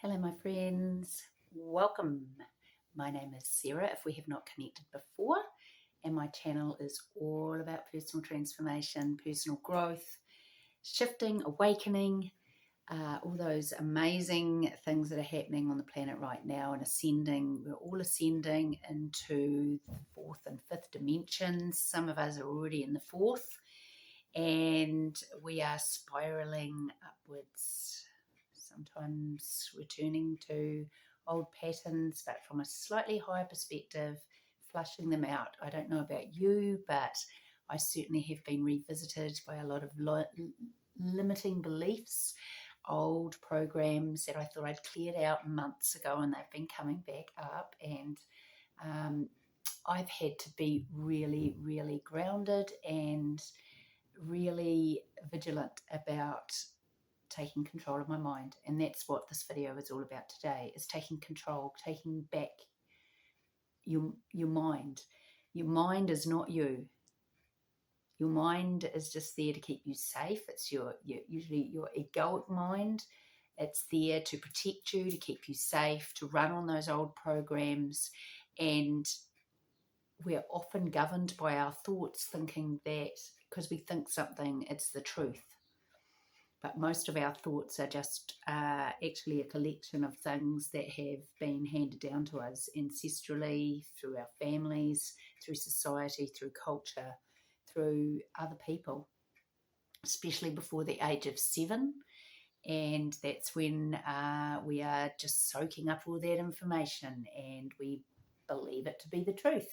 Hello, my friends. Welcome. My name is Sarah, if we have not connected before, and my channel is all about personal transformation, personal growth, shifting, awakening, all those amazing things that are happening on the planet right now and ascending. We're all ascending into the fourth and fifth dimensions. Some of us are already in the fourth, and we are spiraling upwards, sometimes returning to old patterns, but from a slightly higher perspective, flushing them out. I don't know about you, but I certainly have been revisited by a lot of limiting beliefs, old programs that I thought I'd cleared out months ago, and they've been coming back up. And I've had to be really, really grounded and really vigilant about taking control of my mind. And that's what this video is all about today, is taking control, taking back your mind. Your mind is not you. Your mind is just there to keep you safe. It's usually your egoic mind. It's there to protect you, to keep you safe, to run on those old programs. And we're often governed by our thoughts, thinking that because we think something, it's the truth. But most of our thoughts are just actually a collection of things that have been handed down to us ancestrally, through our families, through society, through culture, through other people, especially before the age of 7. And that's when we are just soaking up all that information and we believe it to be the truth.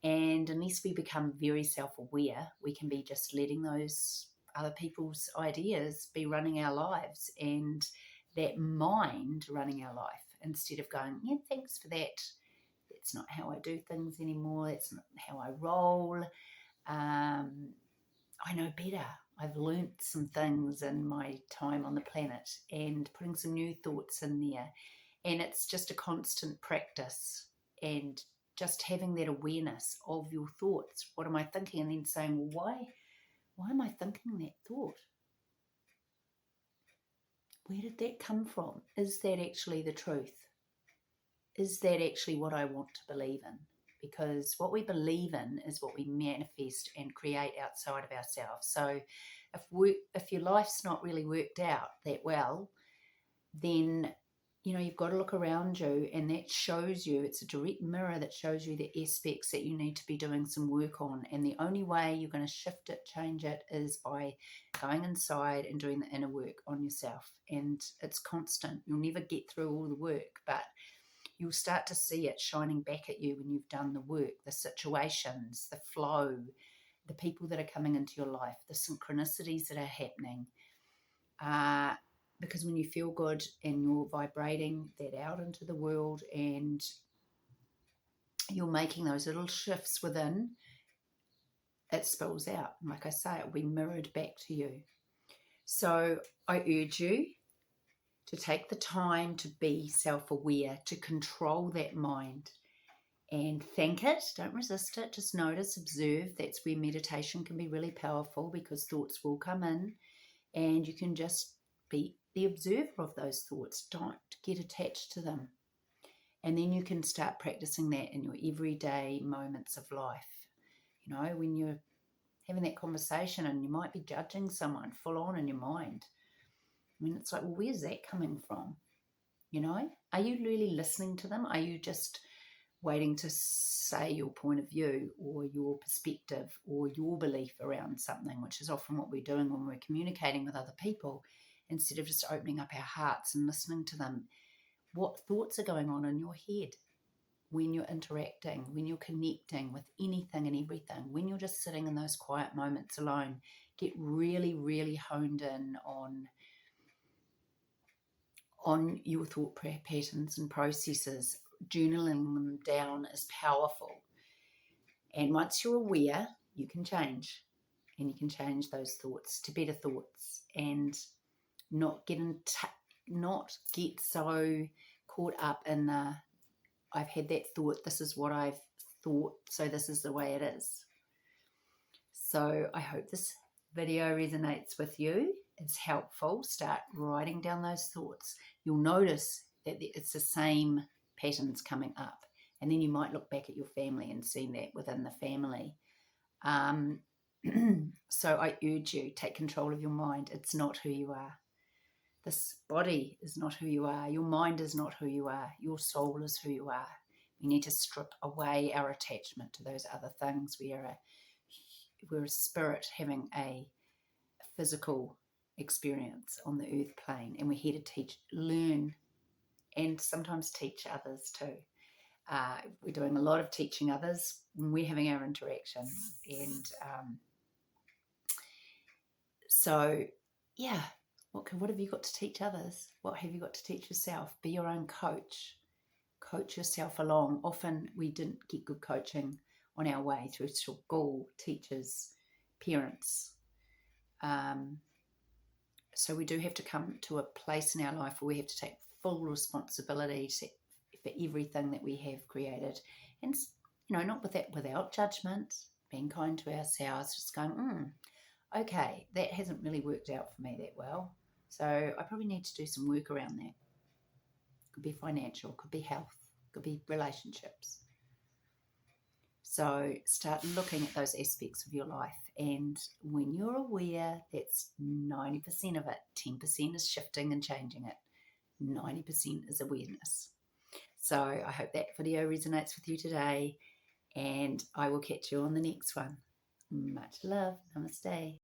And unless we become very self-aware, we can be just letting those other people's ideas be running our lives, and that mind running our life, instead of going, yeah, thanks for that. That's not how I do things anymore. That's not how I roll. I know better. I've learnt some things in my time on the planet, and putting some new thoughts in there. And it's just a constant practice, and just having that awareness of your thoughts. What am I thinking? And then saying, well, why am I thinking that thought? Where did that come from? Is that actually the truth? Is that actually what I want to believe in? Because what we believe in is what we manifest and create outside of ourselves. So if your life's not really worked out that well, then you've got to look around you, and that shows you, it's a direct mirror that shows you the aspects that you need to be doing some work on. And the only way you're going to shift it, change it, is by going inside and doing the inner work on yourself. And it's constant. You'll never get through all the work, but you'll start to see it shining back at you when you've done the work, the situations, the flow, the people that are coming into your life, the synchronicities that are happening. Because when you feel good and you're vibrating that out into the world, and you're making those little shifts within, it spills out. And like I say, it will be mirrored back to you. So I urge you to take the time to be self-aware, to control that mind, and thank it. Don't resist it. Just notice, observe. That's where meditation can be really powerful, because thoughts will come in, and you can just be the observer of those thoughts. Don't get attached to them. And then you can start practicing that in your everyday moments of life. When you're having that conversation and you might be judging someone full on in your mind. It's like, well, where's that coming from? Are you really listening to them? Are you just waiting to say your point of view or your perspective or your belief around something, which is often what we're doing when we're communicating with other people, instead of just opening up our hearts and listening to them? What thoughts are going on in your head when you're interacting, when you're connecting with anything and everything, when you're just sitting in those quiet moments alone? Get really, really honed in on your thought patterns and processes. Journaling them down is powerful. And once you're aware, you can change. And you can change those thoughts to better thoughts, and not get so caught up in the, I've had that thought, this is what I've thought, so this is the way it is. So I hope this video resonates with you. It's helpful. Start writing down those thoughts. You'll notice that it's the same patterns coming up. And then you might look back at your family and see that within the family. So I urge you, take control of your mind. It's not who you are. This body is not who you are. Your mind is not who you are. Your soul is who you are. We need to strip away our attachment to those other things. We're a spirit having a physical experience on the earth plane, and we're here to teach, learn, and sometimes teach others too. We're doing a lot of teaching others when we're having our interactions. And so, yeah, what have you got to teach others? What have you got to teach yourself? Be your own coach. Coach yourself along. Often we didn't get good coaching on our way through school, teachers, parents. So we do have to come to a place in our life where we have to take full responsibility for everything that we have created. And, not without judgment, being kind to ourselves, just going, okay, that hasn't really worked out for me that well. So I probably need to do some work around that. Could be financial, could be health, could be relationships. So start looking at those aspects of your life. And when you're aware, that's 90% of it. 10% is shifting and changing it. 90% is awareness. So I hope that video resonates with you today. And I will catch you on the next one. Much love. Namaste.